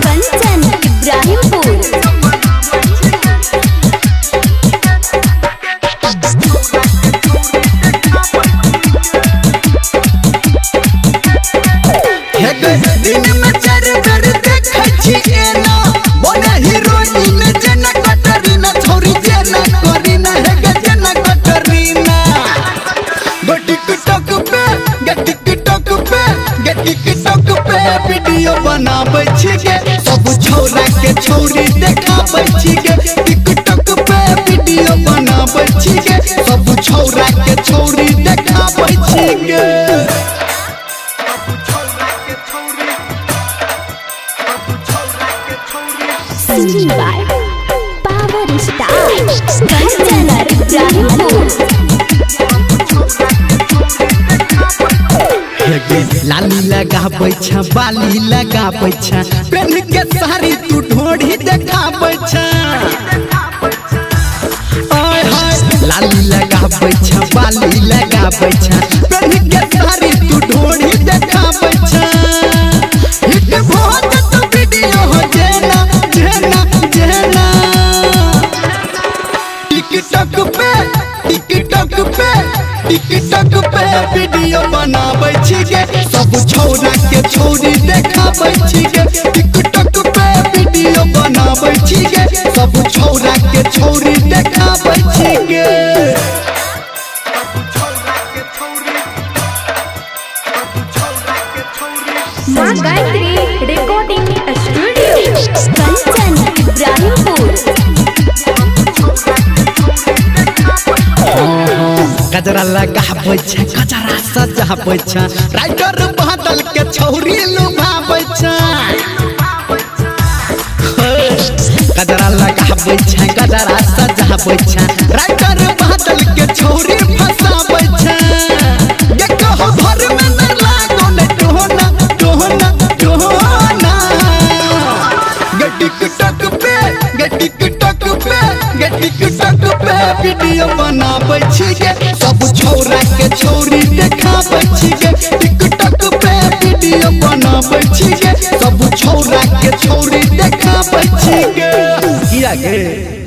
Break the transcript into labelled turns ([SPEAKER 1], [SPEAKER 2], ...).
[SPEAKER 1] कंचन इब्राहिमपुर।
[SPEAKER 2] दिन में चार बेर देखै छी एना बने हीरोइन जेना कटरीना छोरी जेना करीना हे गे जेना कटरीना गो टिकटॉक पे वीडियो बनाबै छी गे सब छौरा के छौरी देखाबै छी गे टिकटॉक पे वीडियो बनाबै छी गे सब छौरा के छौरी देखाबै छी गे
[SPEAKER 1] Singing by Power Star Kanchan Ibrahimpur.
[SPEAKER 2] लाली लगाबै छ बाली लगाबै छ पेन के साड़ी तू ढोढ़ी देखाबै छ आय हाय लाली लगाबै छ बाली लगाबै छ पेन के साड़ी तू ढोढ़ी देखाबै छ हिट बहुत तो वीडियो हो जेना जेना जेना टिकटॉक पे वीडियो बनाबै छी गे सब छौरा के छौरी देखाबै छी गे टिकटॉक पे वीडियो बनाबै छी गे सब छौरा के छौरी देखाबै छी गे
[SPEAKER 1] माँ गायत्री रिकॉर्डिंग स्टूडियो कंचन इब्राहिमपुर।
[SPEAKER 2] गजरा लगाबै छ गजरा सजाबै छ राइटर बादल के छौरी लुभाबै छ गजरा लगाबै छ गजरा सजाबै छ राइटर बादल के छौरी फसाबै छ ये कहो घर में न लागो न टोना टोना टोना टिकटॉक पे वीडियो बनाबै छी गे सब छौरा के छौरी देखाबै छी गे टिकटॉक पे वीडियो बनाबै छी गे सब छौरा के छौरी देखाबै छी गे किया गे।